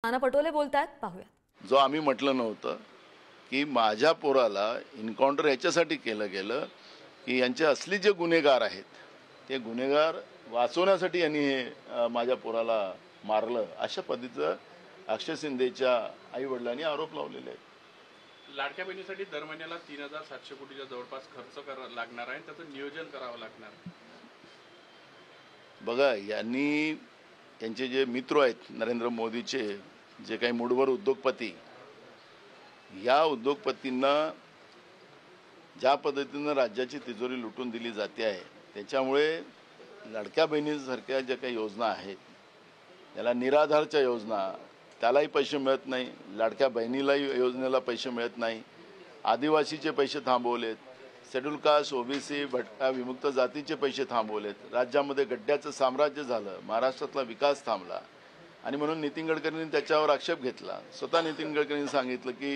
नाना पटोले बोलतात, पाहूयात। जो आम्ही म्हटलं नव्हतं की माझ्या पोराला एन्काउंटर याच्यासाठी केलं गेलं की यांचे असली जे गुन्हेगार आहेत ते गुन्हेगार वाचवण्यासाठी यांनी हे माझ्या पोराला मारलं, अशा पद्धतीचं अक्षय शिंदेच्या आई वडिलांनी आरोप लावलेले आहेत। लाडक्या बहिणीसाठी दर महिन्याला 3700 कोटीच्या जवळपास खर्च लागणार आहे, त्याचं नियोजन करावं लागणार। बघा, यांनी यांचे जे मित्र आहेत नरेंद्र मोदीचे, जे काही मूडवर उद्योगपती, या उद्योगपतींना ज्या पद्धतीनं राज्याची तिजोरी लुटून दिली जाते आहे, त्याच्यामुळे लाडक्या बहिणीसारख्या ज्या काही योजना आहेत, त्याला निराधारच्या योजना, त्यालाही पैसे मिळत नाही, लाडक्या बहिणीलाही योजनेला पैसे मिळत नाही, आदिवासीचे पैसे थांबवलेत, शेड्यूल कास्ट ओबीसी भटका विमुक्त जातीचे पैसे थांबवलेत, राज्यामध्ये गड्ड्याचं साम्राज्य झालं, महाराष्ट्रातला विकास थांबला। आणि म्हणून नितीन गडकरींनी त्याच्यावर आक्षेप घेतला। स्वतः नितीन गडकरींनी सांगितलं की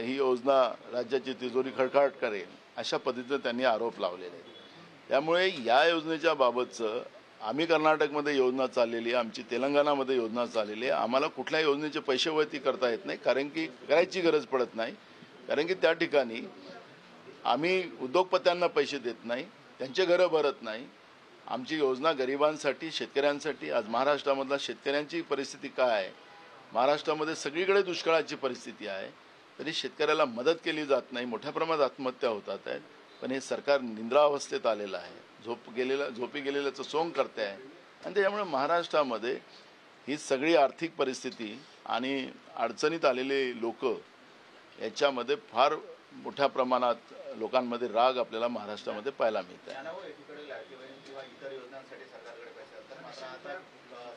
ही योजना राज्याची तिजोरी खडखडाट करेल, अशा पद्धतीने त्यांनी आरोप लावलेले आहेत। त्यामुळे या योजनेच्या बाबतचं आम्ही कर्नाटकमध्ये योजना चाललेली आहे, आमची तेलंगणामध्ये योजना चाललेली आहे, आम्हाला कुठल्या योजनेचे पैसे वळती करता येत नाही, कारण की करायची गरज पडत नाही, कारण की त्या ठिकाणी आम्ही उद्योगपत्यांना पैसे देत नाही, त्यांचे घरं भरत नाही। आमची योजना गरिबांसाठी, शेतकऱ्यांसाठी। आज महाराष्ट्रामधला शेतकऱ्यांची परिस्थिती काय आहे, महाराष्ट्रामध्ये सगळीकडे दुष्काळाची परिस्थिती आहे, तरी शेतकऱ्याला मदत केली जात नाही, मोठ्या प्रमाणात आत्महत्या होतात आहेत। पण हे सरकार निद्रावस्थेत आलेलं आहे, झोपी गेलेल्याचं सोंग करते आहे। आणि त्यामुळे महाराष्ट्रामध्ये ही सगळी आर्थिक परिस्थिती आणि अडचणीत आलेले लोक, याच्यामध्ये फार मोठ्या प्रमाणात लोकांमध्ये राग आपल्याला महाराष्ट्रामध्ये पाहायला मिळत आहे।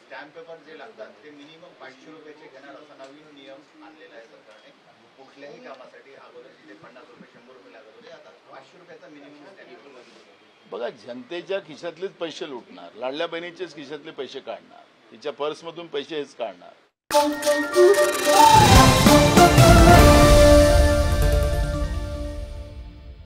स्टॅम्प पेपर जे लागतात ते मिनिमम 500 रुपयाचे घेणार असा नवीन नियम आणलेला आहे सरकारने। कुठल्याही कामासाठी अगोदर जिथे 50 रुपये 100 रुपये लागत होते, आता 500 रुपयाचा मिनिमम स्टॅम्प पेपर। बघा, जनतेच्या खिशातलेच पैसे लुटणार, लाडल्या बहिणीचेच खिशातले पैसे काढणार, तिच्या पर्समधून पैसे हेच काढणार।